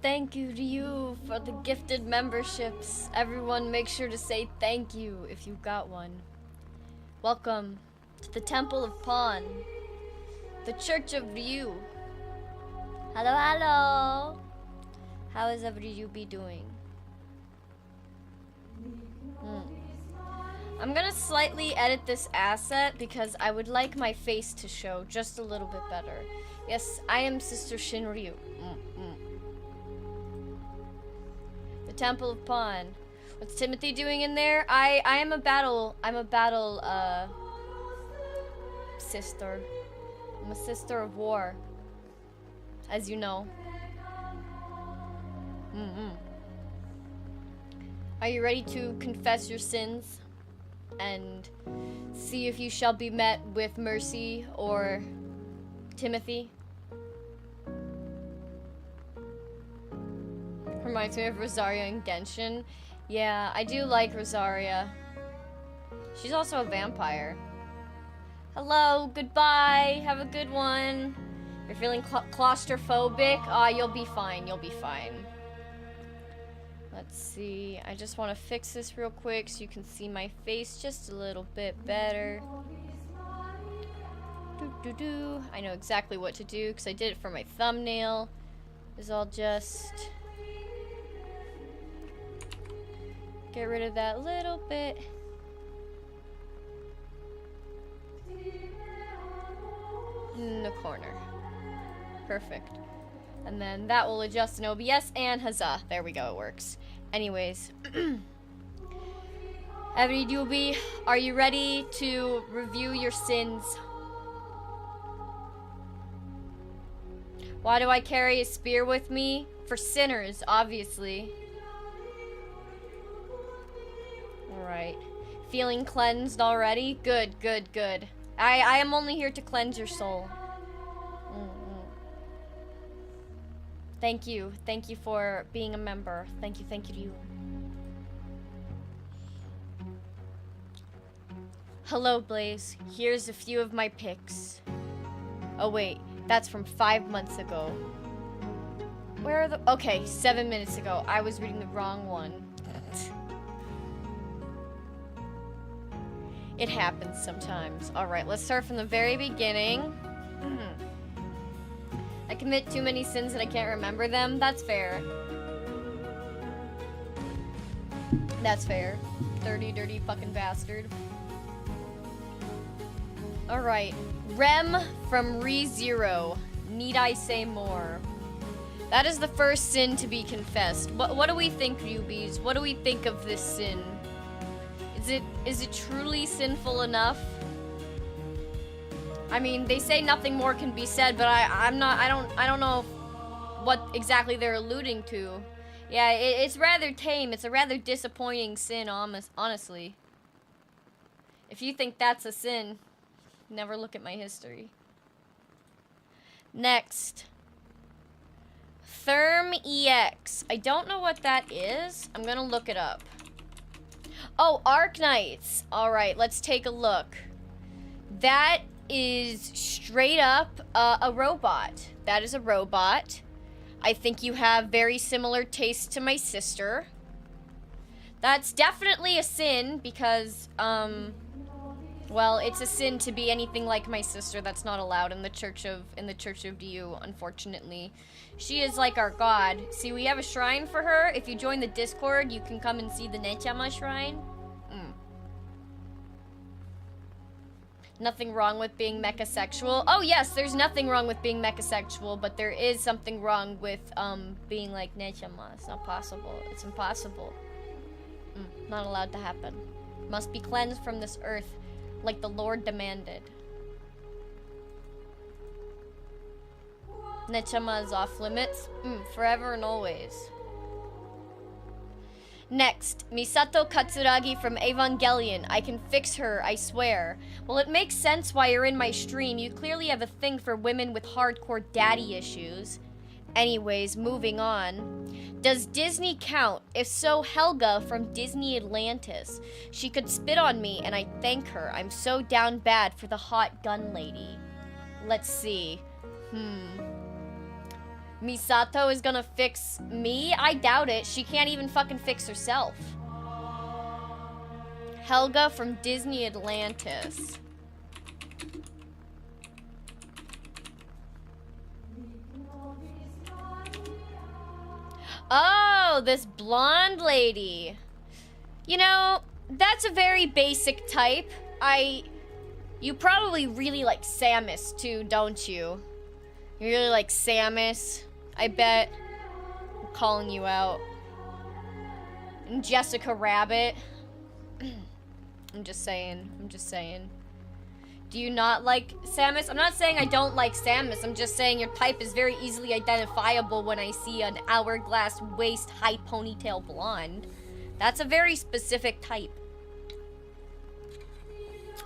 Thank you to you for the gifted memberships. Everyone make sure to say thank you if you got one. Welcome to the Temple of Pawn, the Church of Ryu. Hello, hello. How is everybody be doing? I'm gonna slightly edit this asset because I would like my face to show just a little bit better. Yes, I am Sister Shinryu. The Temple of Pawn. What's Timothy doing in there? I'm a battle sister. I'm a sister of war, as you know. Are you ready to confess your sins and see if you shall be met with mercy or Timothy? Reminds me of Rosaria and Genshin. Yeah, I do like Rosaria. She's also a vampire. Hello, goodbye, have a good one. You're feeling claustrophobic? You'll be fine, you'll be fine. Let's see, I just want to fix this real quick so you can see my face just a little bit better. I know exactly what to do because I did it for my thumbnail. I'll just get rid of that little bit. In the corner. Perfect. And then that will adjust in OBS and huzzah. There we go, it works. Anyways. Every doobie, are you ready to review your sins? Why do I carry a spear with me? For sinners, obviously. Alright. Feeling cleansed already? Good, good, good. I am only here to cleanse your soul. Thank you. Thank you for being a member. Thank you to you. Hello, Blaze. Here's a few of my pics. Oh, wait. That's from 5 months ago. Where are the... Okay, 7 minutes ago. I was reading the wrong one. It happens sometimes. Alright, let's start from the very beginning. I commit too many sins that I can't remember them. That's fair. That's fair. Dirty fucking bastard. Alright. Rem from ReZero. Need I say more? That is the first sin to be confessed. What do we think, Rubies? What do we think of this sin? Is it truly sinful enough? I mean, they say nothing more can be said, but I don't know what exactly they're alluding to. Yeah, it's rather tame. It's a rather disappointing sin, honestly. If you think that's a sin, never look at my history. Next. Therm EX. I don't know what that is. I'm gonna look it up. Oh, Arknights. Alright, let's take a look. That is straight up a robot. That is a robot. I think you have very similar tastes to my sister. That's definitely a sin because, well, it's a sin to be anything like my sister. That's not allowed in the Church of DU, unfortunately. She is like our god. See, we have a shrine for her. If you join the Discord, you can come and see the Nechama shrine. Nothing wrong with being mechasexual. Oh yes, there's nothing wrong with being mechasexual, but there is something wrong with being like Nechama. It's not possible. It's impossible. Not allowed to happen. Must be cleansed from this earth, like the Lord demanded. Nechama is off limits. Forever and always. Next, Misato Katsuragi from Evangelion. I can fix her, I swear. Well, it makes sense why you're in my stream. You clearly have a thing for women with hardcore daddy issues. Anyways, moving on. Does Disney count? If so, Helga from Disney Atlantis. She could spit on me and I thank her. I'm so down bad for the hot gun lady. Let's see. Misato is gonna fix me? I doubt it. She can't even fucking fix herself. Helga from Disney Atlantis. Oh, this blonde lady. You know, that's a very basic type. You probably really like Samus too, don't you? You really like Samus, I bet. I'm calling you out. And Jessica Rabbit. I'm just saying. Do you not like Samus? I'm not saying I don't like Samus. I'm just saying your type is very easily identifiable when I see an hourglass waist, high ponytail blonde. That's a very specific type.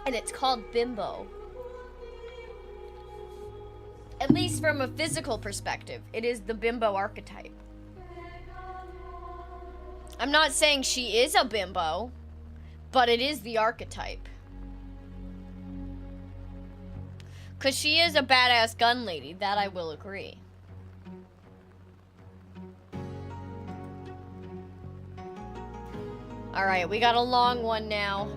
And it's called bimbo. At least from a physical perspective, it is the bimbo archetype. I'm not saying she is a bimbo, but it is the archetype. Because she is a badass gun lady, that I will agree. Alright, we got a long one now.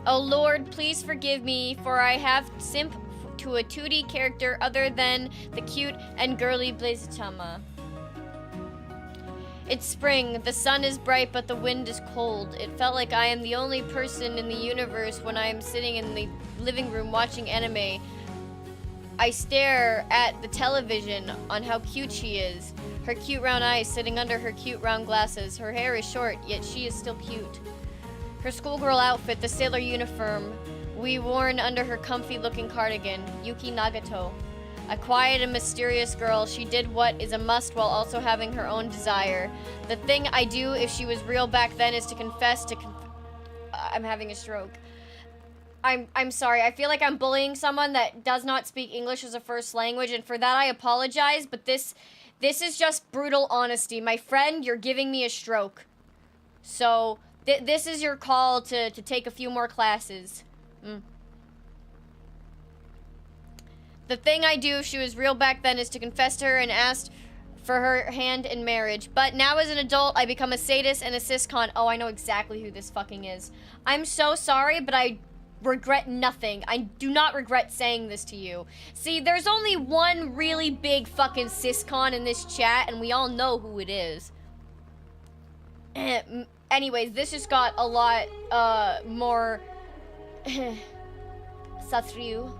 Oh Lord, please forgive me, for I have simp to a 2D character other than the cute and girly Blazatama. It's spring, the sun is bright, but the wind is cold. It felt like I am the only person in the universe when I am sitting in the living room watching anime. I stare at the television on how cute she is. Her cute round eyes sitting under her cute round glasses. Her hair is short, yet she is still cute. Her schoolgirl outfit, the sailor uniform, we worn under her comfy looking cardigan. Yuki Nagato. A quiet and mysterious girl, she did what is a must while also having her own desire. The thing I do if she was real back then is to confess to I'm having a stroke. I'm sorry. I feel like I'm bullying someone that does not speak English as a first language, and for that I apologize, but this is just brutal honesty. My friend, you're giving me a stroke. So, this is your call to take a few more classes. The thing I do if she was real back then is to confess to her and ask for her hand in marriage. But now as an adult, I become a sadist and a siscon. Oh, I know exactly who this fucking is. I'm so sorry, but I regret nothing. I do not regret saying this to you. See, there's only one really big fucking siscon in this chat, and we all know who it is. Anyways, this just got a lot more Satsu.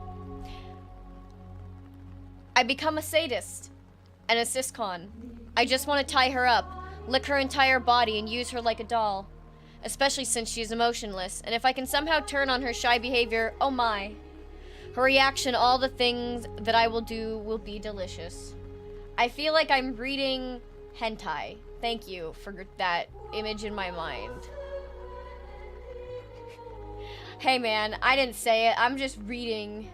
I become a sadist and a siscon. I just want to tie her up, lick her entire body, and use her like a doll. Especially since she is emotionless. And if I can somehow turn on her shy behavior, oh my. Her reaction, all the things that I will do will be delicious. I feel like I'm reading hentai. Thank you for that image in my mind. Hey man, I didn't say it. I'm just reading.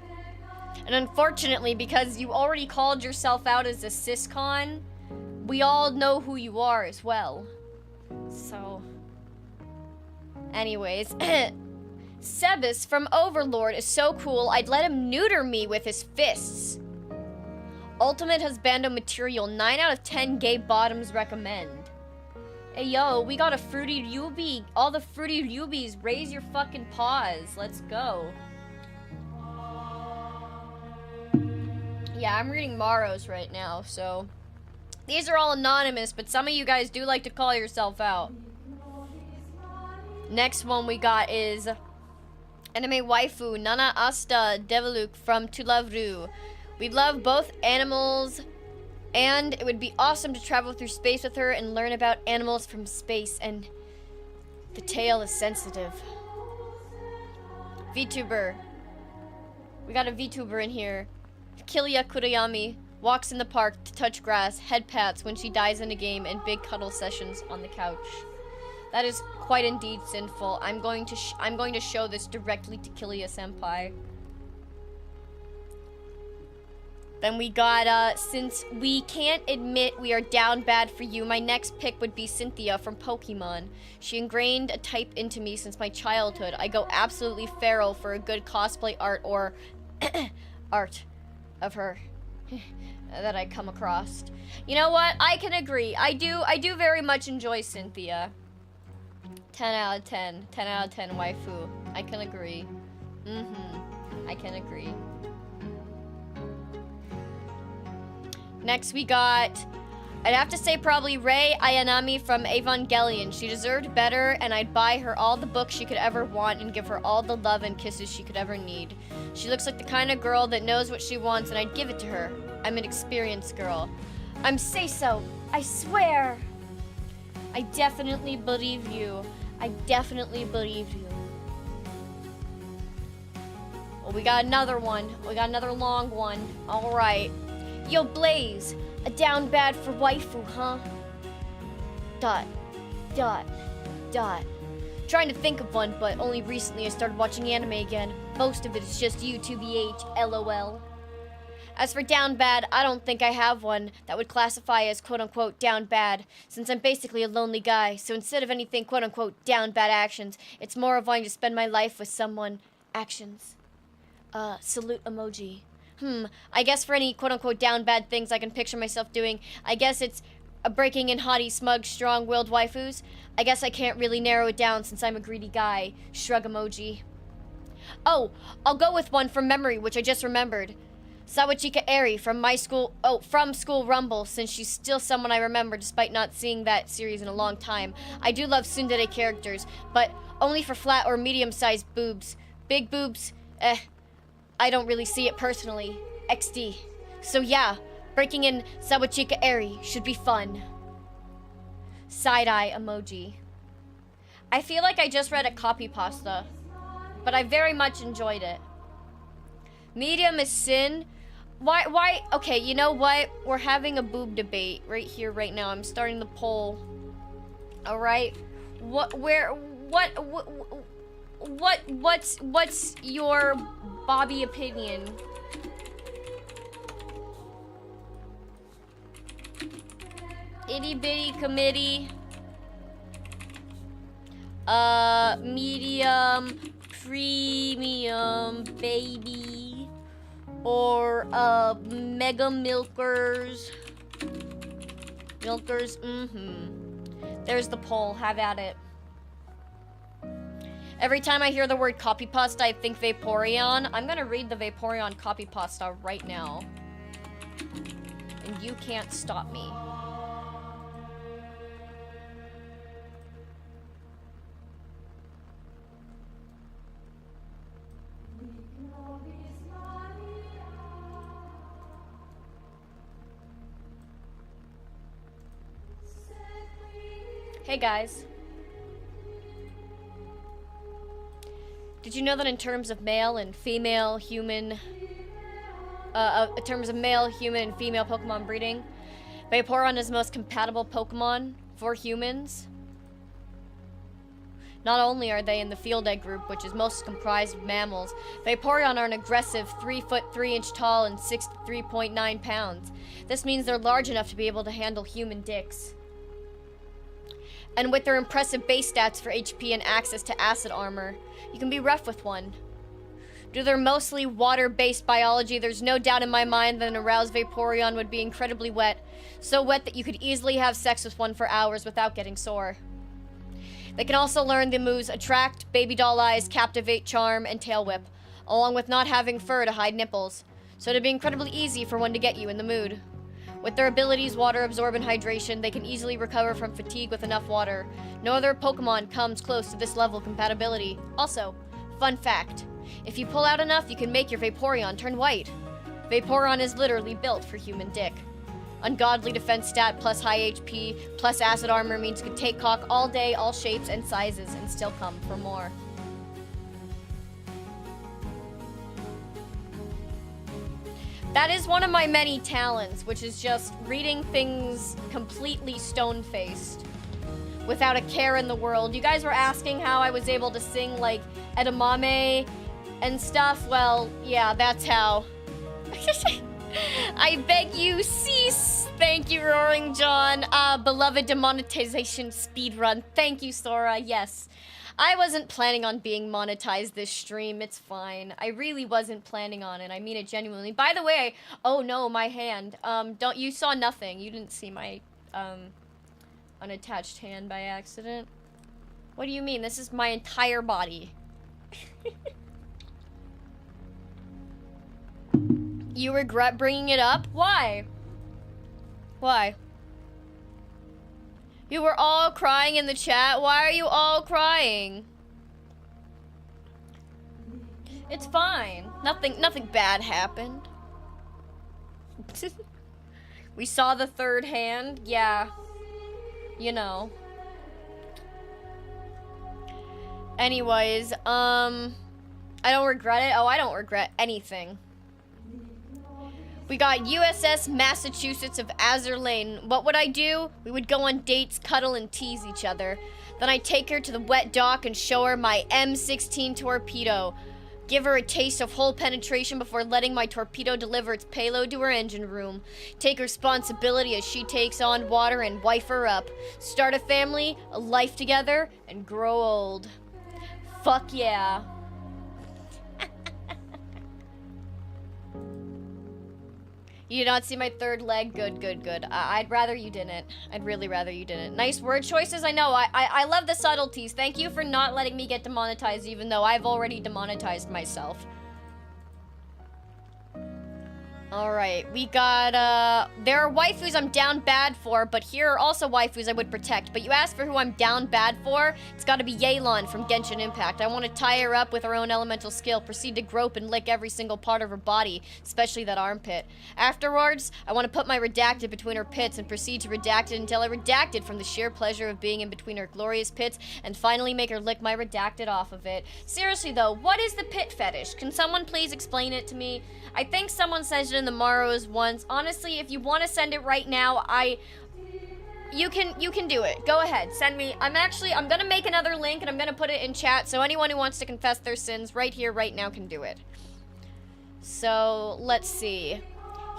And unfortunately, because you already called yourself out as a siscon, we all know who you are as well. So, anyways, Sebas from Overlord is so cool, I'd let him neuter me with his fists. Ultimate husbando material, 9 out of 10 gay bottoms recommend. Hey yo, we got a fruity Yubi. All the fruity Yubis, raise your fucking paws. Let's go. Yeah, I'm reading Maros right now, so these are all anonymous, but some of you guys do like to call yourself out. Next one we got is anime waifu Nana Asta Deviluk from To Love Ru. We love both animals, and it would be awesome to travel through space with her and learn about animals from space, and the tale is sensitive. VTuber. We got a VTuber in here. Kilia Kurayami walks in the park to touch grass, head pats when she dies in a game, and big cuddle sessions on the couch. That is quite indeed sinful. I'm going to show this directly to Kilia Senpai. Then we got, since we can't admit we are down bad for you, my next pick would be Cynthia from Pokemon. She ingrained a type into me since my childhood. I go absolutely feral for a good cosplay art or art of her. that I come across. You know what? I can agree. I do very much enjoy Cynthia. 10 out of 10. 10 out of 10 waifu. I can agree. I can agree. Next we got, I'd have to say probably Rei Ayanami from Evangelion. She deserved better, and I'd buy her all the books she could ever want and give her all the love and kisses she could ever need. She looks like the kind of girl that knows what she wants, and I'd give it to her. I'm an experienced girl. I'm say-so. I swear. I definitely believe you. I definitely believe you. Well, we got another one. We got another long one. All right. Yo, Blaze. A down bad for waifu, huh? Dot. Dot. Dot. Trying to think of one, but only recently I started watching anime again. Most of it is just UTBH, LOL. As for down bad, I don't think I have one that would classify as quote-unquote down bad, since I'm basically a lonely guy, so instead of anything quote-unquote down bad actions, it's more of wanting to spend my life with someone. Actions. Salute emoji. I guess for any quote-unquote down bad things I can picture myself doing, I guess it's breaking in haughty, smug, strong-willed waifus. I guess I can't really narrow it down since I'm a greedy guy. Shrug emoji. Oh, I'll go with one from memory, which I just remembered. Sawachika Eri from from School Rumble, since she's still someone I remember despite not seeing that series in a long time. I do love tsundere characters, but only for flat or medium-sized boobs. Big boobs, I don't really see it personally. XD. So yeah, breaking in Sawachika Eri should be fun. Side-eye emoji. I feel like I just read a copy pasta, but I very much enjoyed it. Medium is sin. Why? Okay, you know what? We're having a boob debate right here, right now. I'm starting the poll. All right. What's your Bobby opinion? Itty bitty committee. Medium, premium, baby, or mega milkers. There's the poll. Have at it. Every time I hear the word copy pasta, I think Vaporeon. I'm gonna read the Vaporeon copy pasta right now. And you can't stop me. Hey guys. Did you know that in terms of male and female human, in terms of male, human, and female Pokemon breeding, Vaporeon is the most compatible Pokemon for humans? Not only are they in the Field Egg group, which is most comprised of mammals, Vaporeon are an aggressive 3 foot 3 inch tall and 63.9 pounds. This means they're large enough to be able to handle human dicks. And with their impressive base stats for HP and access to acid armor, you can be rough with one. Due to their mostly water-based biology, there's no doubt in my mind that an aroused Vaporeon would be incredibly wet. So wet that you could easily have sex with one for hours without getting sore. They can also learn the moves Attract, Baby Doll Eyes, Captivate, Charm, and Tail Whip, along with not having fur to hide nipples. So it'd be incredibly easy for one to get you in the mood. With their abilities, Water Absorb and Hydration, they can easily recover from fatigue with enough water. No other Pokemon comes close to this level of compatibility. Also, fun fact, if you pull out enough, you can make your Vaporeon turn white. Vaporeon is literally built for human dick. Ungodly defense stat plus high HP plus acid armor means you can take cock all day, all shapes and sizes, and still come for more. That is one of my many talents, which is just reading things completely stone-faced, without a care in the world. You guys were asking how I was able to sing, like, edamame and stuff. Well, yeah, that's how. I beg you, cease. Thank you, Roaring John. Beloved demonetization speedrun. Thank you, Sora. Yes. I wasn't planning on being monetized this stream. It's fine. I really wasn't planning on it. I mean it genuinely. By the way, oh no, my hand. You saw nothing. You didn't see my, unattached hand by accident. What do you mean? This is my entire body. You regret bringing it up? Why? Why? You were all crying in the chat. Why are you all crying? It's fine. Nothing bad happened. We saw the third hand. Yeah. You know. Anyways, I don't regret it. Oh, I don't regret anything. We got USS Massachusetts of Azur Lane. What would I do? We would go on dates, cuddle, and tease each other. Then I'd take her to the wet dock and show her my M16 torpedo. Give her a taste of hull penetration before letting my torpedo deliver its payload to her engine room. Take responsibility as she takes on water and wife her up. Start a family, a life together, and grow old. Fuck yeah. You did not see my third leg? Good, good, good. I'd rather you didn't. I'd really rather you didn't. Nice word choices, I know. I love the subtleties. Thank you for not letting me get demonetized, even though I've already demonetized myself. Alright, we got, there are waifus I'm down bad for, but here are also waifus I would protect. But you asked for who I'm down bad for? It's gotta be Yelan from Genshin Impact. I want to tie her up with her own elemental skill, proceed to grope and lick every single part of her body, especially that armpit. Afterwards, I want to put my redacted between her pits and proceed to redact it until I redact it from the sheer pleasure of being in between her glorious pits, and finally make her lick my redacted off of it. Seriously though, what is the pit fetish? Can someone please explain it to me? I think someone said it in the Morrows once. Honestly, if you want to send it right now, you can do it. Go ahead, send me. I'm gonna make another link and I'm gonna put it in chat, so anyone who wants to confess their sins right here, right now can do it. So, let's see.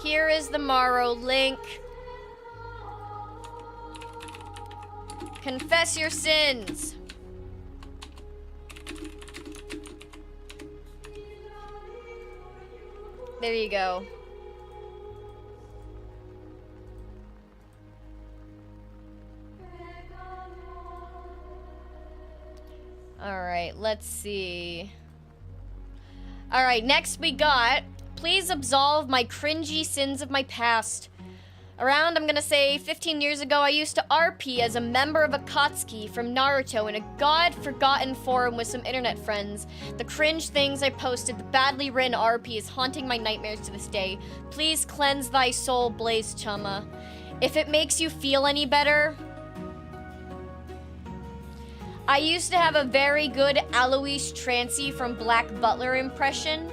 Here is the Morrow link. Confess your sins. There you go. Alright, let's see. Alright, next we got, please absolve my cringy sins of my past. Around, I'm gonna say, 15 years ago, I used to RP as a member of Akatsuki from Naruto in a god-forgotten forum with some internet friends. The cringe things I posted, the badly written RP is haunting my nightmares to this day. Please cleanse thy soul, Blaze Chumma. If it makes you feel any better, I used to have a very good Alois Trancy from Black Butler impression,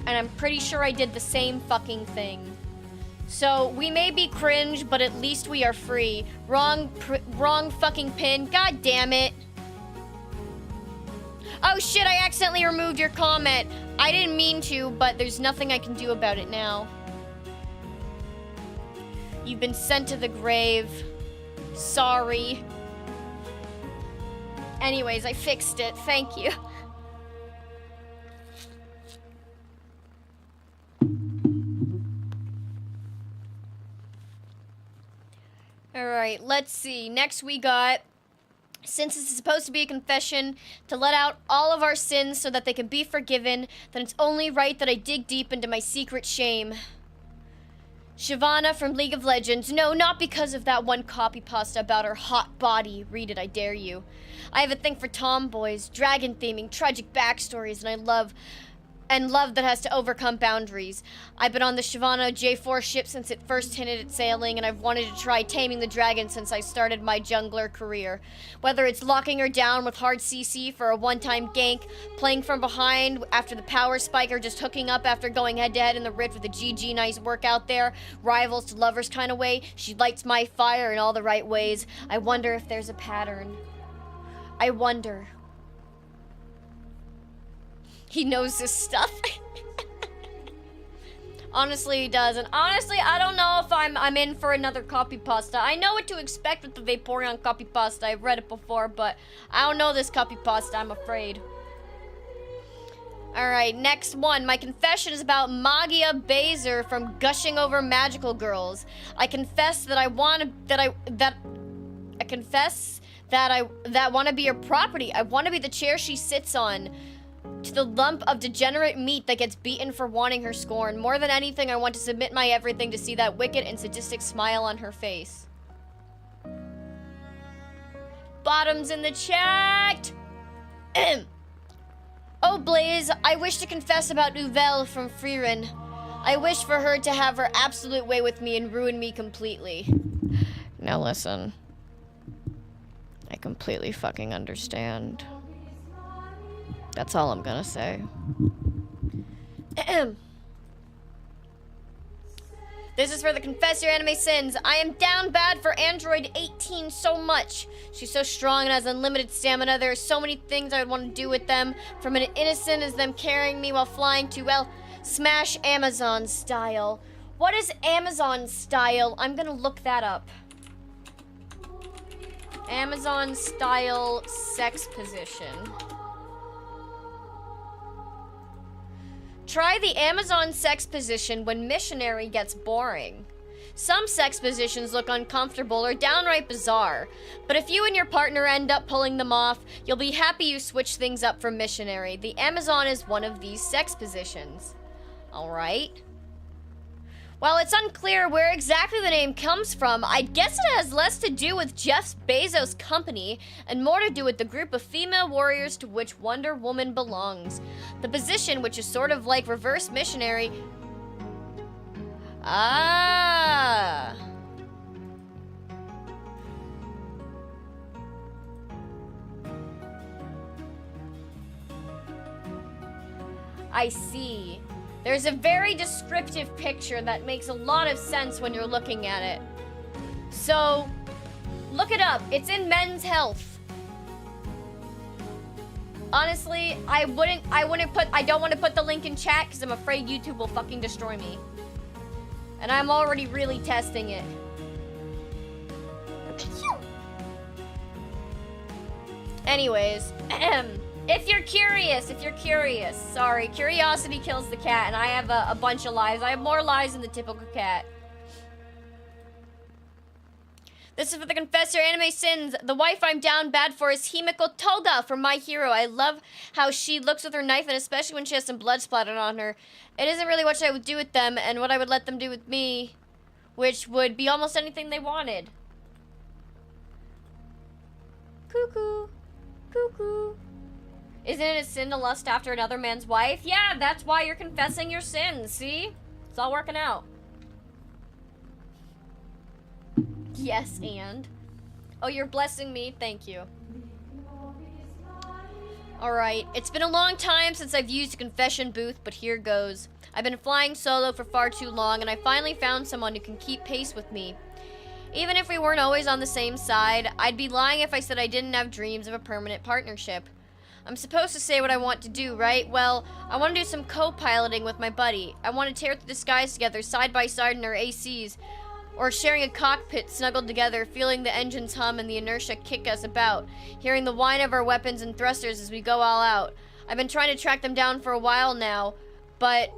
and I'm pretty sure I did the same fucking thing. So, we may be cringe, but at least we are free. Wrong fucking pin. God damn it. Oh shit, I accidentally removed your comment. I didn't mean to, but there's nothing I can do about it now. You've been sent to the grave. Sorry. Anyways, I fixed it. Thank you. Alright, let's see. Next we got, since this is supposed to be a confession, to let out all of our sins so that they can be forgiven, then it's only right that I dig deep into my secret shame. Shyvana from League of Legends. No, not because of that one copy pasta about her hot body. Read it, I dare you. I have a thing for tomboys, dragon theming, tragic backstories, and love that has to overcome boundaries. I've been on the Shyvana J4 ship since it first hinted at sailing, and I've wanted to try taming the dragon since I started my jungler career. Whether it's locking her down with hard CC for a one-time gank, playing from behind after the power spike, or just hooking up after going head-to-head in the Rift with a GG nice work out there, rivals to lovers kind of way, she lights my fire in all the right ways. I wonder if there's a pattern. I wonder. He knows this stuff. Honestly, he doesn't. Honestly, I don't know if I'm in for another copy pasta. I know what to expect with the Vaporeon copy pasta. I've read it before, but I don't know this copy pasta, I'm afraid. Alright, next one. My confession is about Magia Baser from gushing over magical girls. I confess that I want to be her property. I want to be the chair she sits on. To the lump of degenerate meat that gets beaten for wanting her scorn. More than anything, I want to submit my everything to see that wicked and sadistic smile on her face. Bottoms in the chat! Oh, Blaze, I wish to confess about Nouvelle from Frieren. I wish for her to have her absolute way with me and ruin me completely. Now listen. I completely fucking understand. That's all I'm gonna say. This is for the Confess Your Anime Sins. I am down bad for Android 18 so much. She's so strong and has unlimited stamina. There are so many things I would want to do with them. From an innocent as them carrying me while flying to, well, smash Amazon style. What is Amazon style? I'm gonna look that up. Amazon style sex position. Try the Amazon sex position when missionary gets boring. Some sex positions look uncomfortable or downright bizarre, but if you and your partner end up pulling them off, you'll be happy you switched things up from missionary. The Amazon is one of these sex positions. Alright. While it's unclear where exactly the name comes from, I guess it has less to do with Jeff Bezos' company and more to do with the group of female warriors to which Wonder Woman belongs. The position, which is sort of like reverse missionary... Ah... I see. There's a very descriptive picture that makes a lot of sense when you're looking at it. So, look it up. It's in Men's Health. Honestly, I don't want to put the link in chat because I'm afraid YouTube will fucking destroy me. And I'm already really testing it. Anyways, if you're curious, sorry, curiosity kills the cat, and I have a bunch of lies. I have more lies than the typical cat. This is for the Confess Your Anime Sins. The wife I'm down bad for is Himiko Toga from My Hero. I love how she looks with her knife, and especially when she has some blood splattered on her. It isn't really what I would do with them, and what I would let them do with me, which would be almost anything they wanted. Cuckoo. Cuckoo. Isn't it a sin to lust after another man's wife? Yeah, that's why you're confessing your sins, see? It's all working out. Yes, and? Oh, you're blessing me? Thank you. Alright, it's been a long time since I've used a confession booth, but here goes. I've been flying solo for far too long, and I finally found someone who can keep pace with me. Even if we weren't always on the same side, I'd be lying if I said I didn't have dreams of a permanent partnership. I'm supposed to say what I want to do, right? Well, I want to do some co-piloting with my buddy. I want to tear through the skies together, side by side in our ACs, or sharing a cockpit snuggled together, feeling the engines hum and the inertia kick us about, hearing the whine of our weapons and thrusters as we go all out. I've been trying to track them down for a while now, but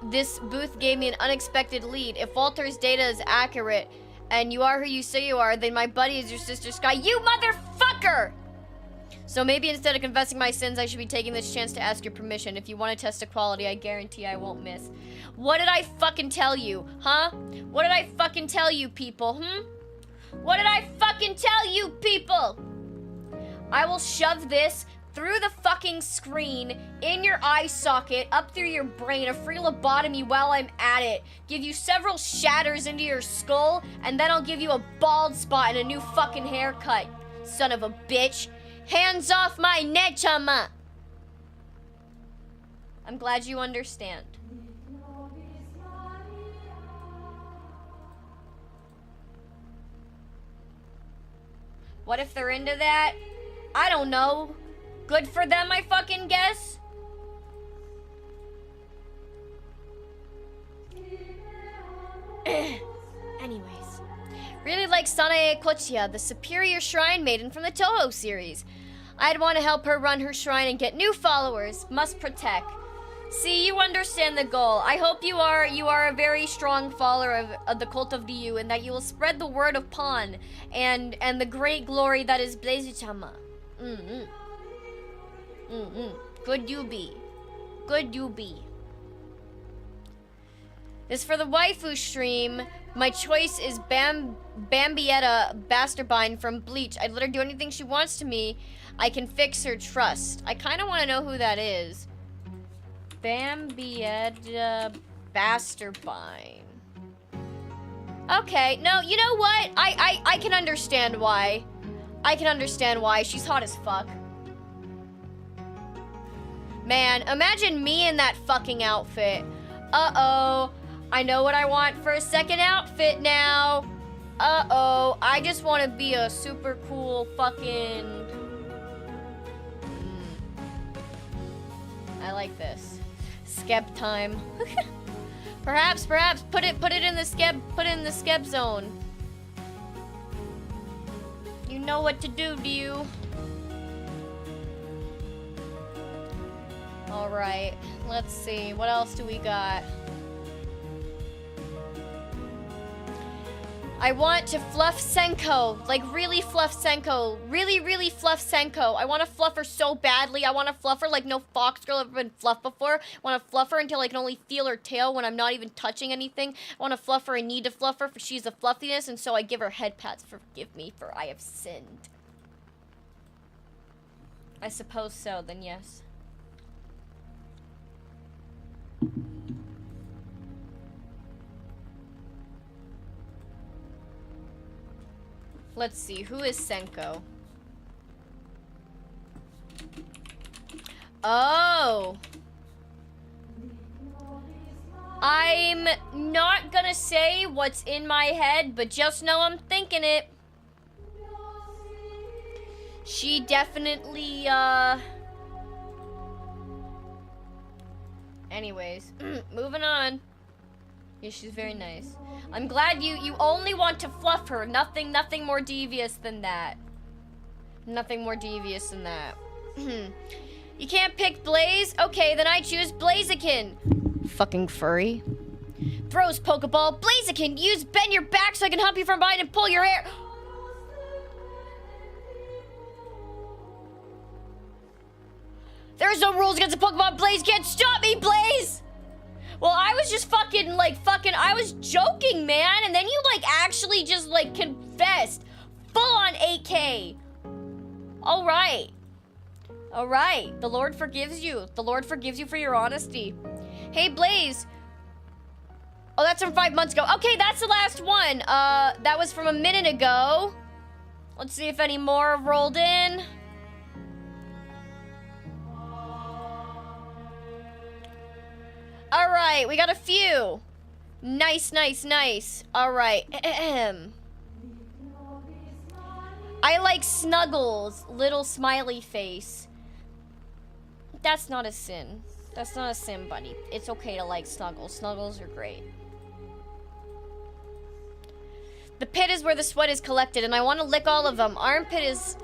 this booth gave me an unexpected lead. If Walter's data is accurate, and you are who you say you are, then my buddy is your sister Sky. You motherfucker! So maybe instead of confessing my sins, I should be taking this chance to ask your permission. If you want to test equality, I guarantee I won't miss. What did I fucking tell you, huh? What did I fucking tell you, people, What did I fucking tell you, people? I will shove this through the fucking screen, in your eye socket, up through your brain, a free lobotomy while I'm at it, give you several shatters into your skull, and then I'll give you a bald spot and a new fucking haircut, son of a bitch. Hands off my nechama! I'm glad you understand. What if they're into that? I don't know. Good for them, I fucking guess. like Sanae Kochiya, the superior shrine maiden from the Toho series. I'd want to help her run her shrine and get new followers. Must protect. See, you understand the goal. I hope you are a very strong follower of the cult of Ryu, and that you will spread the word of Pon and the great glory that is Blaze-chama. Good you be. Good you be. This for the waifu stream. My choice is Bambietta Basterbine from Bleach. I'd let her do anything she wants to me. I can fix her trust. I kind of want to know who that is. Bambietta Basterbine. Okay, no, you know what? I can understand why. I can understand why. She's hot as fuck. Man, imagine me in that fucking outfit. Uh-oh. I know what I want for a second outfit now. Uh-oh. I just want to be a super cool fucking... I like this. Skeb time. Perhaps put it in the skeb zone. You know what to do you? All right, let's see. What else do we got? I want to fluff Senko, like really fluff Senko, really fluff Senko. I want to fluff her so badly. I want to fluff her like no fox girl ever been fluffed before. I want to fluff her until I can only feel her tail when I'm not even touching anything. I want to fluff her. I need to fluff her for she's a fluffiness, and so I give her head pats. Forgive me, for I have sinned. I suppose so. Then yes. Let's see, who is Senko? Oh. I'm not gonna say what's in my head, but just know I'm thinking it. She definitely, anyways, moving on. Yeah, she's very nice. I'm glad you only want to fluff her. Nothing more devious than that. Nothing more devious than that. You can't pick Blaze? Okay, then I choose Blaziken. Fucking furry. Throws Pokeball. Blaziken, bend your back so I can help you from behind and pull your hair. There's no rules against a Pokemon. Blaze can't stop me, Blaze! Well, I was just I was joking, man. And then you, actually just, confessed. Full on 8K. All right. All right. The Lord forgives you. The Lord forgives you for your honesty. Hey, Blaze. Oh, that's from 5 months ago. Okay, that's the last one. That was from a minute ago. Let's see if any more have rolled in. All right, we got a few. Nice. All right. I like Snuggles, little smiley face. That's not a sin. That's not a sin, buddy. It's okay to like Snuggles. Snuggles are great. The pit is where the sweat is collected, and I want to lick all of them. Armpit is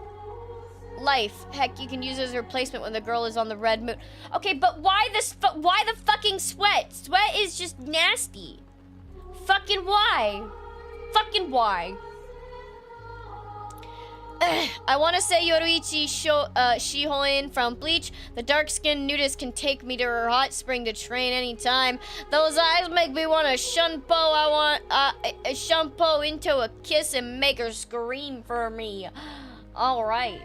life. Heck, you can use it as a replacement when the girl is on the red moon. Okay, but why the fucking sweat? Sweat is just nasty. Fucking why? Fucking why? I want to say Yoruichi Shihoin from Bleach. The dark-skinned nudist can take me to her hot spring to train anytime. Those eyes make me want to shunpo. I want a shampoo into a kiss and make her scream for me. All right.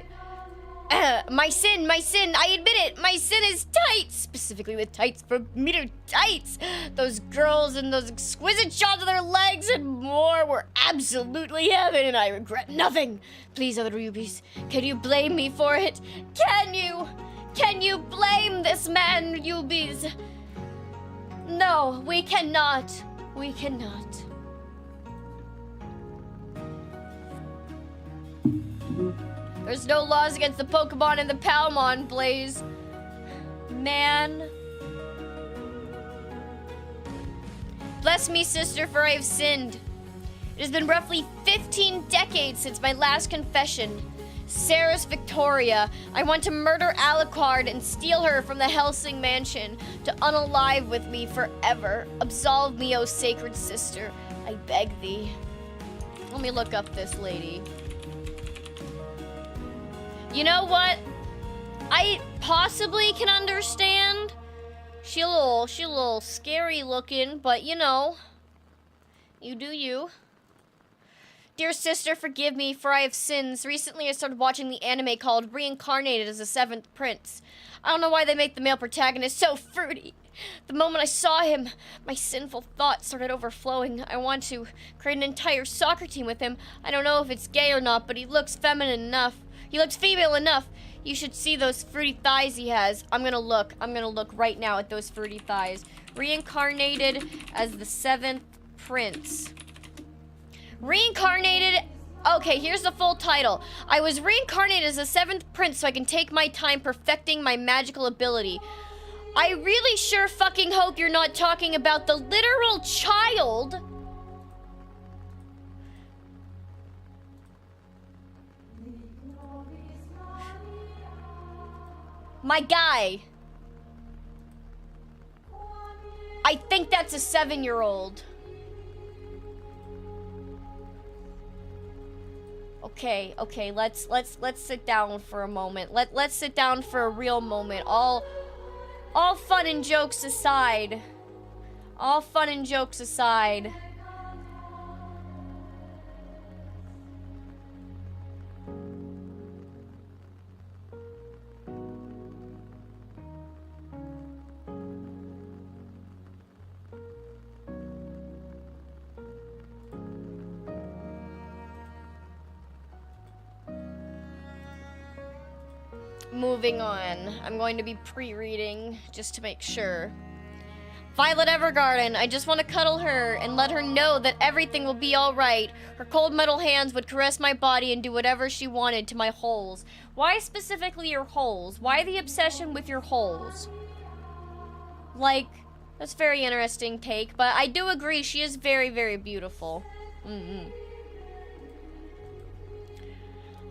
My sin, I admit it, my sin is tights, specifically with tights for meter tights. Those girls and those exquisite shots of their legs and more were absolutely heaven, and I regret nothing. Please, other Rubies, can you blame me for it? Can you blame this man, Rubies? No, we cannot. There's no laws against the Pokemon and the Palmon, Blaze. Man. Bless me, sister, for I have sinned. It has been roughly 15 decades since my last confession. Sarah's Victoria. I want to murder Alucard and steal her from the Helsing mansion to unalive with me forever. Absolve me, O sacred sister. I beg thee. Let me look up this lady. You know what? I possibly can understand. She a little scary looking, but you know, you do you. Dear sister, forgive me, for I have sins. Recently, I started watching the anime called Reincarnated as the Seventh Prince. I don't know why they make the male protagonist so fruity. The moment I saw him, my sinful thoughts started overflowing. I want to create an entire soccer team with him. I don't know if it's gay or not, but he looks feminine enough. He looks female enough. You should see those fruity thighs he has. I'm gonna look right now at those fruity thighs. Reincarnated as the Seventh Prince. Reincarnated. Okay, here's the full title. I was reincarnated as the Seventh Prince so I can take my time perfecting my magical ability. I really sure fucking hope you're not talking about the literal child. My guy. I think that's a 7-year-old. Okay, let's sit down for a moment. Let's sit down for a real moment. All fun and jokes aside. All fun and jokes aside. Moving on. I'm going to be pre-reading just to make sure. Violet Evergarden, I just want to cuddle her and let her know that everything will be alright. Her cold metal hands would caress my body and do whatever she wanted to my holes. Why specifically your holes? Why the obsession with your holes? Like, that's a very interesting take, but I do agree she is very, very beautiful.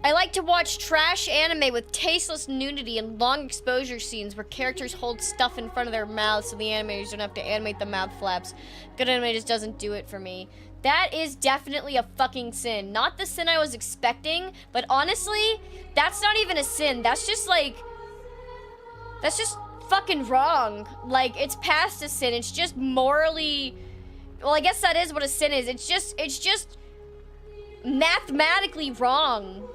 I like to watch trash anime with tasteless nudity and long exposure scenes where characters hold stuff in front of their mouths so the animators don't have to animate the mouth flaps. Good anime just doesn't do it for me. That is definitely a fucking sin. Not the sin I was expecting, but honestly, that's not even a sin. That's just like, that's just fucking wrong. Like, it's past a sin. It's just morally, well, I guess that is what a sin is. It's just mathematically wrong.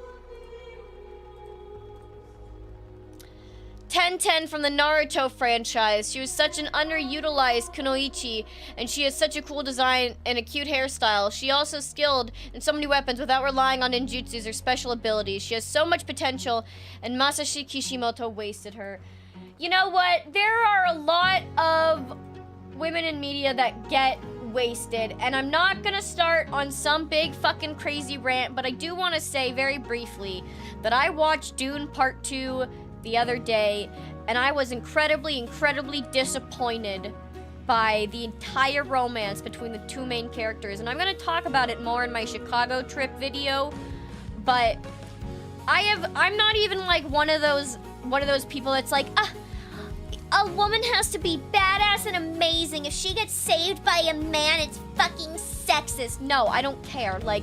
10-10 from the Naruto franchise. She was such an underutilized kunoichi, and she has such a cool design and a cute hairstyle. She also skilled in so many weapons without relying on ninjutsus or special abilities. She has so much potential, and Masashi Kishimoto wasted her. You know what? There are a lot of women in media that get wasted, and I'm not gonna start on some big fucking crazy rant, but I do want to say very briefly that I watched Dune Part 2 the other day, and I was incredibly disappointed by the entire romance between the two main characters, and I'm gonna talk about it more in my Chicago trip video, but I'm not even like one of those people that's like, a woman has to be badass and amazing. If she gets saved by a man, it's fucking sexist. No, I don't care. Like,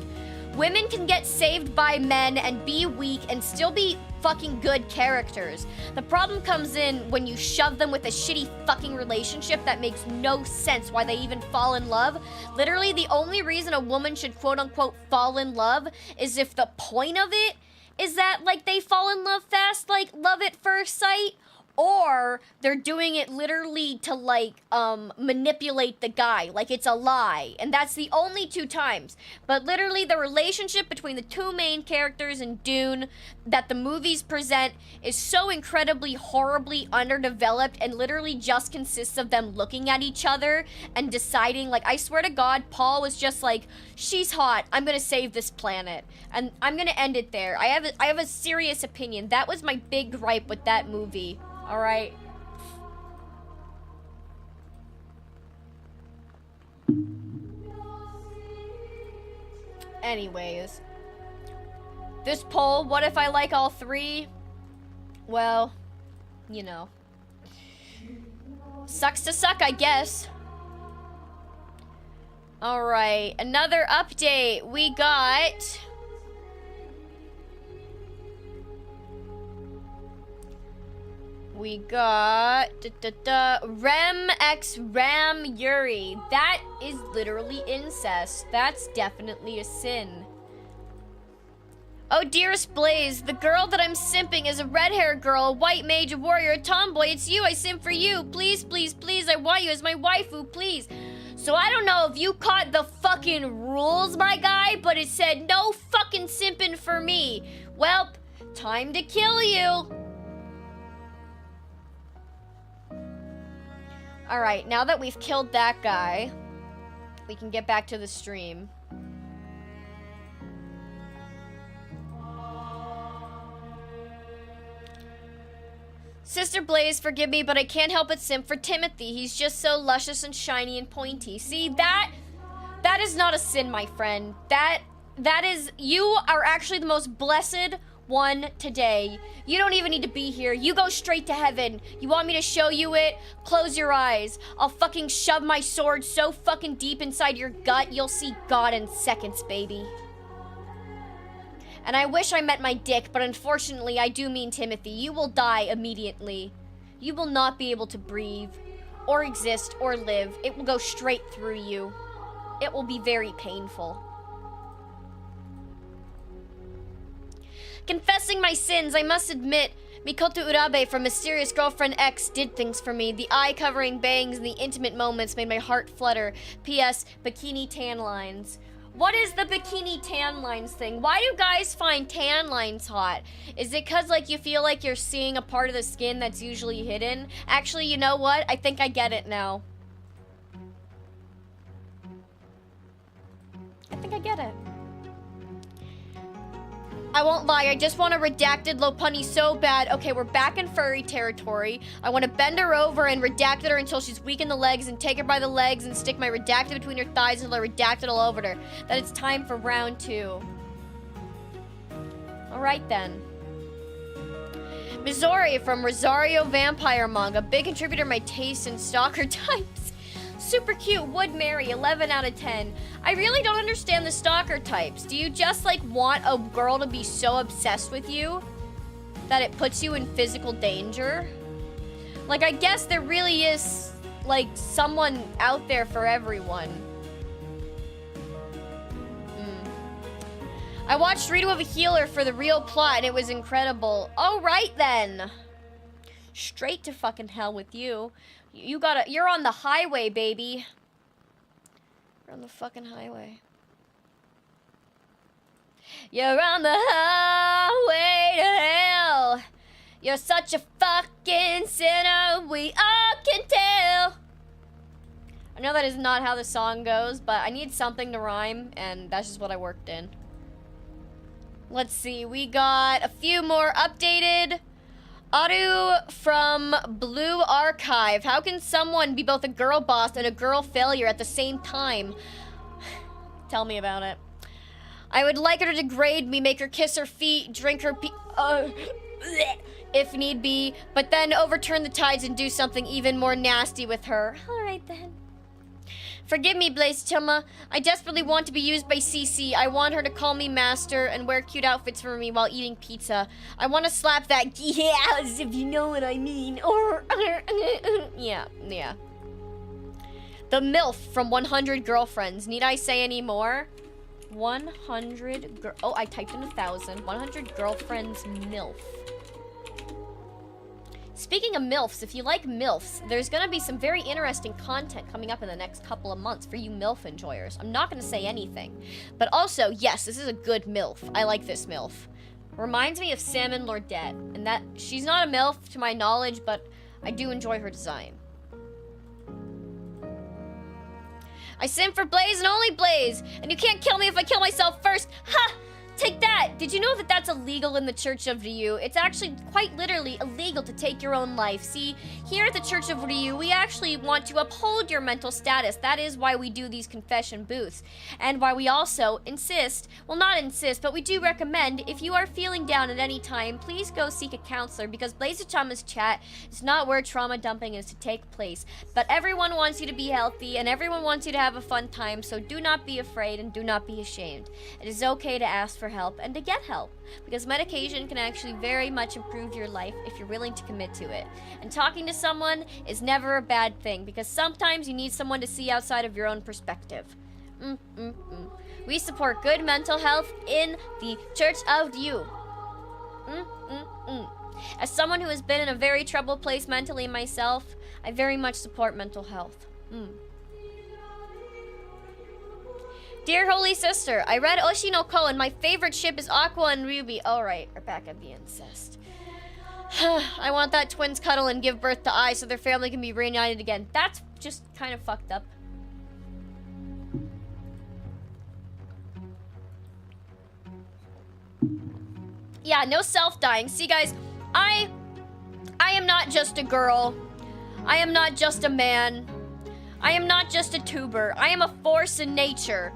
women can get saved by men and be weak and still be fucking good characters. The problem comes in when you shove them with a shitty fucking relationship that makes no sense why they even fall in love. Literally, the only reason a woman should quote-unquote fall in love is if the point of it is that, like, they fall in love fast, like, love at first sight, or they're doing it literally to, like, manipulate the guy. Like, it's a lie. And that's the only two times. But literally, the relationship between the two main characters in Dune that the movies present is so incredibly, horribly underdeveloped and literally just consists of them looking at each other and deciding, like, I swear to God, Paul was just like, she's hot, I'm gonna save this planet. And I'm gonna end it there. I have a serious opinion. That was my big gripe with that movie. All right. Anyways. This poll, what if I like all three? Well, you know. Sucks to suck, I guess. Alright, another update. We got... Rem x Ram Yuri. That is literally incest. That's definitely a sin. Oh, dearest Blaze, the girl that I'm simping is a red-haired girl, a white mage, a warrior, a tomboy. It's you, I simp for you. Please, please, please, I want you as my waifu, please. So I don't know if you caught the fucking rules, my guy, but it said no fucking simping for me. Welp, time to kill you. Alright, now that we've killed that guy, we can get back to the stream. Sister Blaze, forgive me, but I can't help but simp for Timothy. He's just so luscious and shiny and pointy. See, that is not a sin, my friend. That is, you are actually the most blessed one today. You don't even need to be here. You go straight to heaven. You want me to show you it? Close your eyes. I'll fucking shove my sword so fucking deep inside your gut, you'll see God in seconds, baby. And I wish I meant my dick, but unfortunately I do mean Timothy. You will die immediately. You will not be able to breathe, or exist, or live. It will go straight through you. It will be very painful. Confessing my sins, I must admit, Mikoto Urabe from Mysterious Girlfriend X did things for me. The eye-covering bangs and the intimate moments made my heart flutter. P.S. Bikini tan lines. What is the bikini tan lines thing? Why do guys find tan lines hot? Is it because, like, you feel like you're seeing a part of the skin that's usually hidden? Actually, you know what? I think I get it now. I think I get it. I won't lie, I just want a redacted Lopunny so bad. Okay, we're back in furry territory. I want to bend her over and redact her until she's weak in the legs and take her by the legs and stick my redacted between her thighs until I redact it all over her. Then it's time for round 2. Alright then. Mizori from Rosario Vampire Manga. Big contributor to my taste in stalker types. Super cute, would marry, 11 out of 10. I really don't understand the stalker types. Do you just, like, want a girl to be so obsessed with you that it puts you in physical danger? Like, I guess there really is, like, someone out there for everyone. I watched Rito of a Healer for the real plot, and it was incredible. All right, then. Straight to fucking hell with you. You're on the highway, baby. You're on the fucking highway. You're on the highway to hell. You're such a fucking sinner, we all can tell. I know that is not how the song goes, but I need something to rhyme, and that's just what I worked in. Let's see, we got a few more updated. Aru from Blue Archive. How can someone be both a girl boss and a girl failure at the same time? Tell me about it. I would like her to degrade me, make her kiss her feet, drink her if need be, but then overturn the tides and do something even more nasty with her. Alright then. Forgive me, Blaze Chumma. I desperately want to be used by Cece. I want her to call me master and wear cute outfits for me while eating pizza. I want to slap that yes, if you know what I mean. Or yeah. The MILF from 100 Girlfriends. Need I say any more? 100 oh, I typed in 1,000. 100 Girlfriends MILF. Speaking of MILFs, if you like MILFs, there's gonna be some very interesting content coming up in the next couple of months for you MILF enjoyers. I'm not gonna say anything. But also, yes, this is a good MILF. I like this MILF. Reminds me of Salmon Lordette. And that, she's not a MILF to my knowledge, but I do enjoy her design. I sim for Blaze and only Blaze. And you can't kill me if I kill myself first. Ha! Take that! Did you know that that's illegal in the Church of Ryu? It's actually quite literally illegal to take your own life. See, here at the Church of Ryu, we actually want to uphold your mental status. That is why we do these confession booths. And why we also insist, well not insist, but we do recommend, if you are feeling down at any time, please go seek a counselor, because Blaze-A-Chama's chat is not where trauma dumping is to take place. But everyone wants you to be healthy, and everyone wants you to have a fun time, so do not be afraid and do not be ashamed. It is okay to ask for help and to get help, because medication can actually very much improve your life if you're willing to commit to it. And talking to someone is never a bad thing, because sometimes you need someone to see outside of your own perspective. We support good mental health in the Church of You. As someone who has been in a very troubled place mentally myself, I very much support mental health. Dear Holy Sister, I read Oshi no Ko and my favorite ship is Aqua and Ruby. Alright, we're back at the incest. I want that twins cuddle and give birth to Ai so their family can be reunited again. That's just kind of fucked up. Yeah, no self-dying. See guys, I am not just a girl. I am not just a man. I am not just a tuber. I am a force in nature.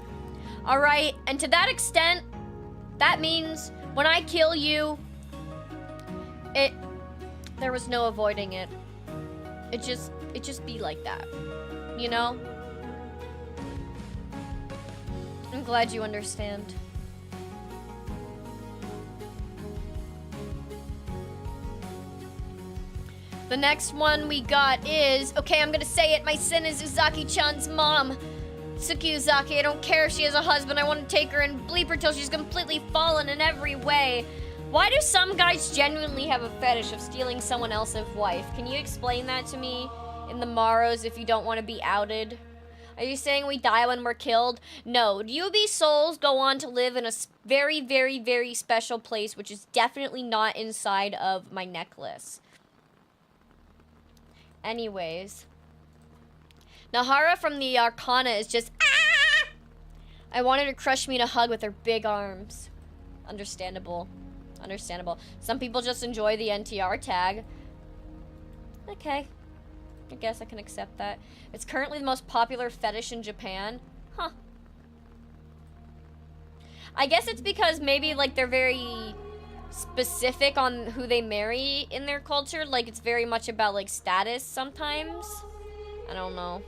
Alright, and to that extent, that means when I kill you, there was no avoiding it. It just be like that, you know? I'm glad you understand. The next one we got is, okay, I'm gonna say it, my sin is Uzaki-chan's mom. Tsuki Uzaki, I don't care if she has a husband, I want to take her and bleep her till she's completely fallen in every way. Why do some guys genuinely have a fetish of stealing someone else's wife? Can you explain that to me in the Maros if you don't want to be outed? Are you saying we die when we're killed? No, UB souls go on to live in a very, very, very special place, which is definitely not inside of my necklace. Anyways. Nahara from the Arcana is just, ah! I wanted her to crush me in a hug with her big arms. Understandable. Understandable. Some people just enjoy the NTR tag. Okay. I guess I can accept that. It's currently the most popular fetish in Japan. Huh. I guess it's because maybe, like, they're very specific on who they marry in their culture. Like, it's very much about, like, status sometimes. I don't know.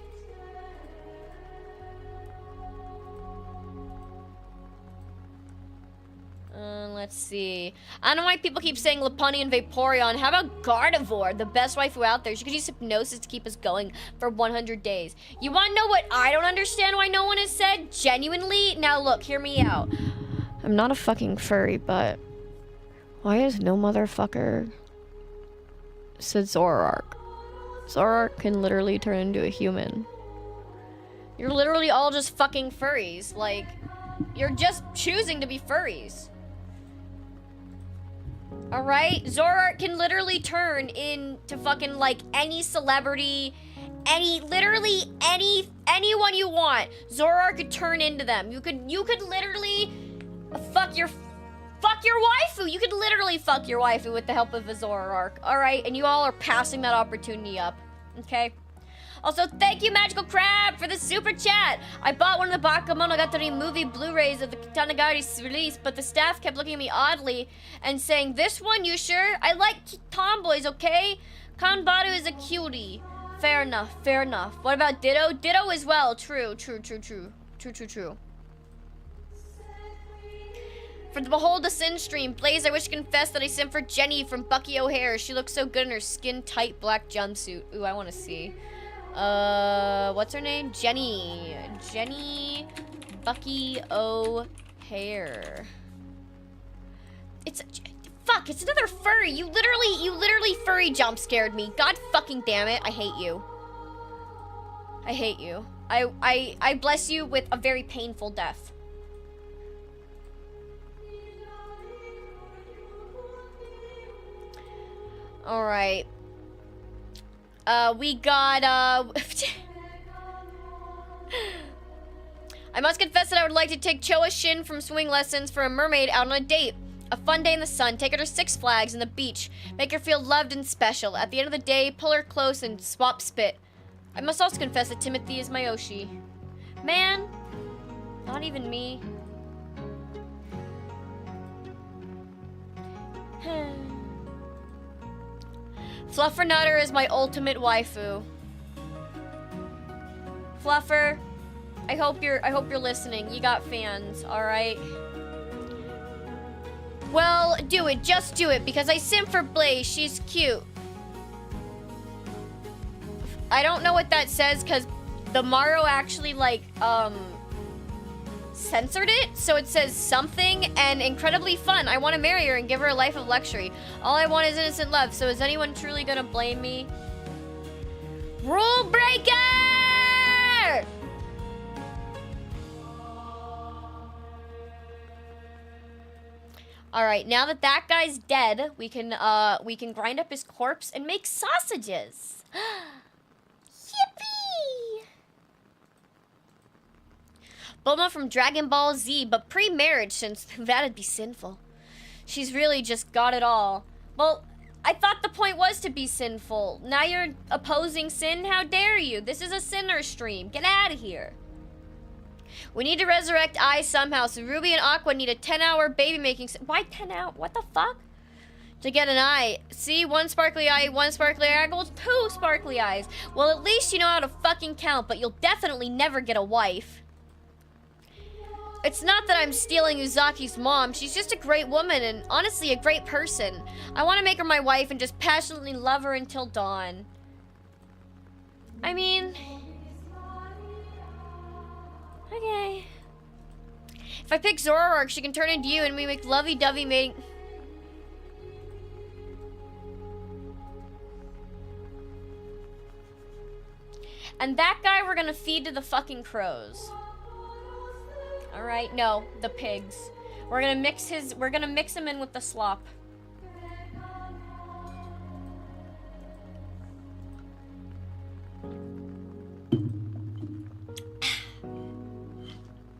Let's see. I don't know why people keep saying Lopunny and Vaporeon. How about Gardevoir, the best waifu out there? She could use hypnosis to keep us going for 100 days. You want to know what I don't understand why no one has said? Genuinely? Now look, hear me out. I'm not a fucking furry, but why is no motherfucker said Zoroark? Zoroark can literally turn into a human. You're literally all just fucking furries. Like, you're just choosing to be furries. Alright? Zoroark can literally turn into fucking, like, any celebrity, literally anyone you want. Zoroark could turn into them. You could literally fuck your waifu. You could literally fuck your waifu with the help of a Zoroark. Alright? And you all are passing that opportunity up. Okay? Also, thank you, Magical Crab, for the super chat. I bought one of the Bakemonogatari movie Blu-rays of the Tanagari's release, but the staff kept looking at me oddly and saying, "This one, you sure? I like tomboys, okay? Kanbaru is a cutie." Fair enough, fair enough. What about Ditto? Ditto as well. True. For the Behold the Sin stream, Blaze, I wish to confess that I simp for Jenny from Bucky O'Hare. She looks so good in her skin-tight black jumpsuit. Ooh, I want to see. What's her name? Jenny. Jenny Bucky O'Hare. Fuck, it's another furry. You literally furry jump scared me. God fucking damn it. I hate you. I hate you. I bless you with a very painful death. Alright. We got, I must confess that I would like to take Choa Shin from swimming lessons for a mermaid out on a date. A fun day in the sun. Take her to Six Flags and the beach. Make her feel loved and special. At the end of the day, pull her close and swap spit. I must also confess that Timothy is my Oshi. Man, not even me. Fluffernutter is my ultimate waifu. Fluffer, I hope you're listening. You got fans, all right? Well, do it. Just do it because I simp for Blaze. She's cute. I don't know what that says because the Maro actually like censored it, so it says something and incredibly fun. I want to marry her and give her a life of luxury. All I want is innocent love. So is anyone truly gonna blame me? Rule breaker! All right, now that that guy's dead, we can grind up his corpse and make sausages. Yippee! Bulma from Dragon Ball Z, but pre-marriage, since that'd be sinful. She's really just got it all. Well, I thought the point was to be sinful. Now you're opposing sin? How dare you? This is a sinner stream. Get out of here. We need to resurrect Ai somehow, so Ruby and Aqua need a 10-hour baby making. Why 10 hours? What the fuck? To get an eye. See, one sparkly eye equals 2 sparkly eyes. Well, at least you know how to fucking count, but you'll definitely never get a wife. It's not that I'm stealing Uzaki's mom. She's just a great woman and honestly a great person. I want to make her my wife and just passionately love her until dawn. I mean... Okay. If I pick Zoroark, she can turn into you and we make lovey-dovey mating... And that guy we're gonna feed to the fucking crows. Alright, no, the pigs. We're gonna mix him in with the slop.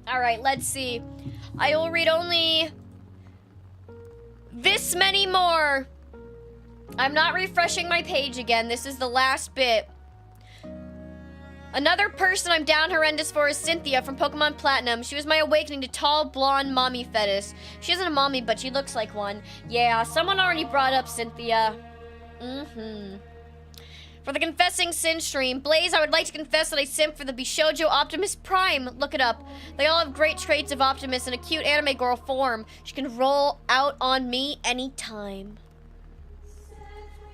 Alright, let's see. I will read only this many more. I'm not refreshing my page again. This is the last bit. Another person I'm down horrendous for is Cynthia from Pokemon Platinum. She was my awakening to tall, blonde mommy fetish. She isn't a mommy, but she looks like one. Yeah, someone already brought up Cynthia. For the Confessing Sin stream, Blaze, I would like to confess that I simp for the Bishojo Optimus Prime. Look it up. They all have great traits of Optimus in a cute anime girl form. She can roll out on me anytime.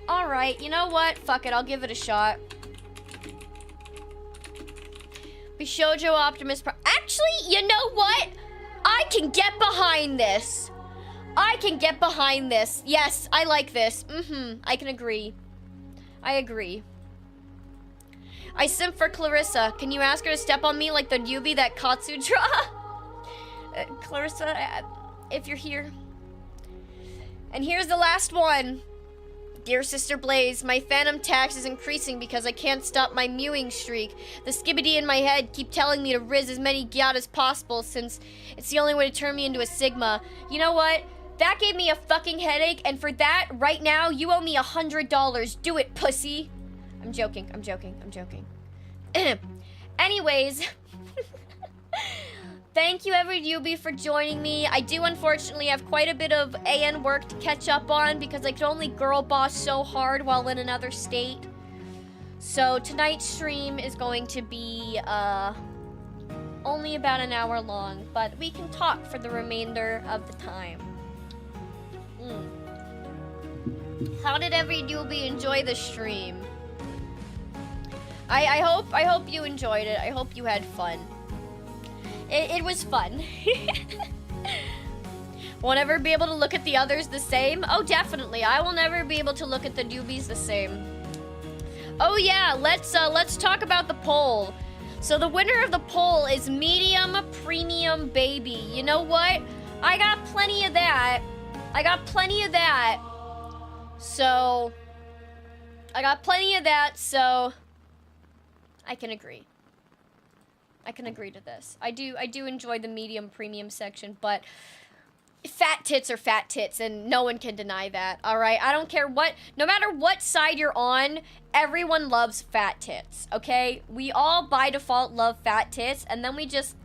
Alright, you know what? Fuck it, I'll give it a shot. Bishojo Optimus Prime. Actually, you know what? I can get behind this. I can get behind this. Yes, I like this. I can agree. I agree. I simp for Clarissa. Can you ask her to step on me like the newbie that Katsu draw? Clarissa, if you're here. And here's the last one. Dear Sister Blaze, my phantom tax is increasing because I can't stop my mewing streak. The skibbity in my head keep telling me to riz as many gyat as possible since it's the only way to turn me into a Sigma. You know what? That gave me a fucking headache, and for that, right now, you owe me $100. Do it, pussy. I'm joking, I'm joking, I'm joking. Anyways, thank you, every newbie, for joining me. I do, unfortunately, have quite a bit of AN work to catch up on because I could only girl boss so hard while in another state. So tonight's stream is going to be only about an hour long, but we can talk for the remainder of the time. How did every newbie enjoy the stream? I hope you enjoyed it. I hope you had fun. It was fun. Won't ever be able to look at the others the same? Oh, definitely. I will never be able to look at the newbies the same. Oh yeah, let's talk about the poll. So the winner of the poll is Medium Premium Baby. You know what? I got plenty of that. So I got plenty of that, so I can agree. I can agree to this. I do enjoy the medium premium section, but fat tits are fat tits, and no one can deny that, all right? I don't care what, no matter what side you're on, everyone loves fat tits, okay? We all, by default, love fat tits, and then we just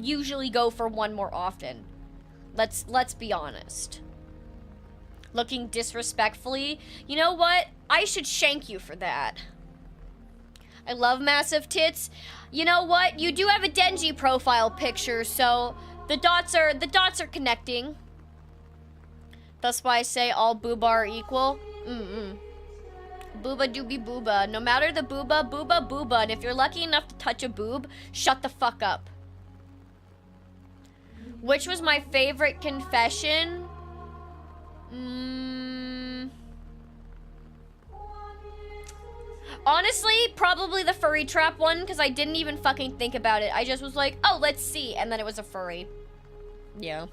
usually go for one more often. Let's be honest. Looking disrespectfully, you know what? I should shank you for that. I love massive tits. You know what? You do have a Denji profile picture, so the dots are connecting. That's why I say all booba are equal. Booba doobie booba. No matter the booba, booba booba. And if you're lucky enough to touch a boob, shut the fuck up. Which was my favorite confession? Honestly, probably the furry trap one, because I didn't even fucking think about it. I just was like, oh, let's see. And then it was a furry. Yeah.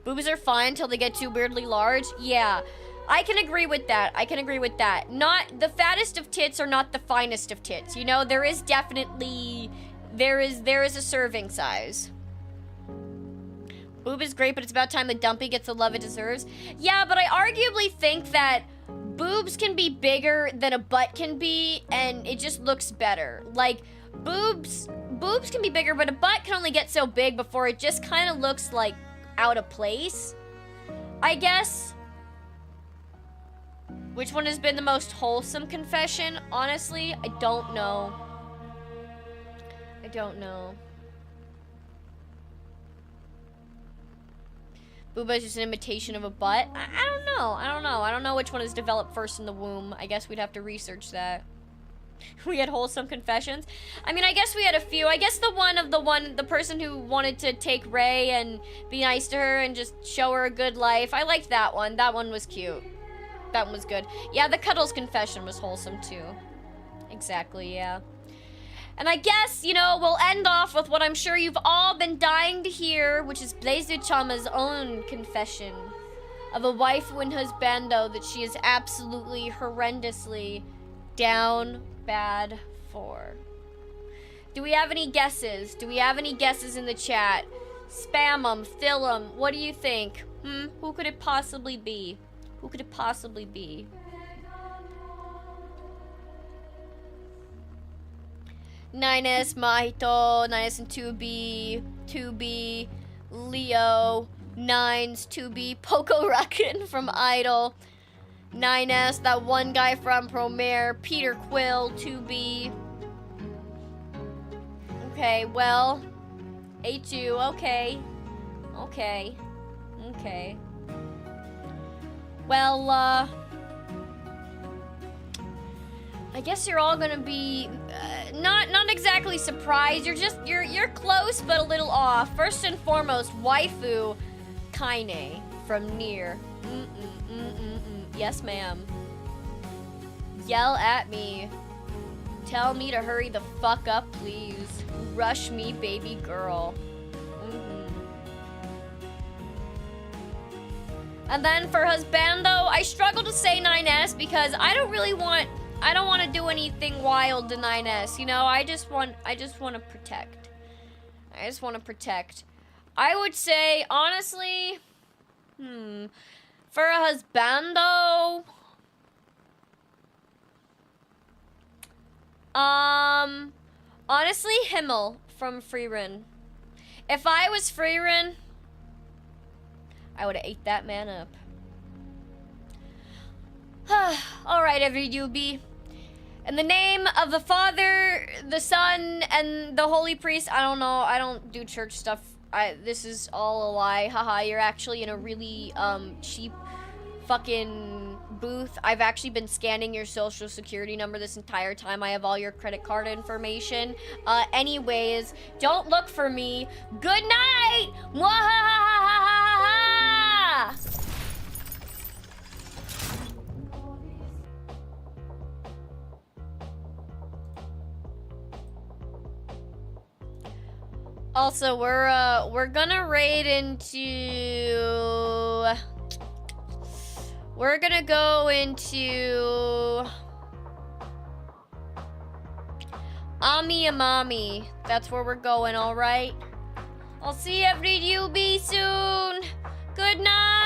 Boobs are fine until they get too weirdly large. Yeah. I can agree with that. I can agree with that. Not the fattest of tits are not the finest of tits. You know, there is definitely there is a serving size. Boob is great, but it's about time the dumpy gets the love it deserves. Yeah, but I arguably think that boobs can be bigger than a butt can be, and it just looks better. Like, boobs can be bigger, but a butt can only get so big before it just kind of looks, like, out of place, I guess. Which one has been the most wholesome confession? Honestly, I don't know. I don't know. Booba is just an imitation of a butt. I don't know. I don't know which one is developed first in the womb. I guess we'd have to research that. We had wholesome confessions. I mean, I guess we had a few. I guess the person who wanted to take Ray and be nice to her and just show her a good life. I liked that one. That one was cute. That one was good. Yeah, the Cuddles confession was wholesome too. Exactly, yeah. And I guess, you know, we'll end off with what I'm sure you've all been dying to hear, which is Blaze-Chama's own confession of a waifu and husbando that she is absolutely horrendously down bad for. Do we have any guesses? Do we have any guesses in the chat? Spam them, fill them. What do you think? Who could it possibly be? Who could it possibly be? Nines, Mahito, Nines and 2B, Leo, Nines, 2B, Poco Rakin from Idol, Nines, that one guy from Promare, Peter Quill, 2B. Okay, well, A2, okay. Well, I guess you're all gonna be not exactly surprised. You're close but a little off. First and foremost, waifu Kaine from Nier. Yes, ma'am. Yell at me. Tell me to hurry the fuck up, please. Rush me, baby girl. And then for husbando, I struggle to say 9S because I don't want to do anything wild to 9S, you know? I just want to protect. I would say, honestly, for a husbando, honestly, Himmel from Freerin. If I was Freerin, I would have ate that man up. Alright, every doobie. In the name of the Father, the Son, and the Holy Priest, I don't know, I don't do church stuff. This is all a lie. Haha, you're actually in a really, cheap fucking booth. I've actually been scanning your social security number this entire time. I have all your credit card information. Anyways, don't look for me. Good night! Mwahahahaha! Also, we're gonna raid into... We're gonna go into... Ami Amami. That's where we're going, alright? I'll see every UB soon. Good night.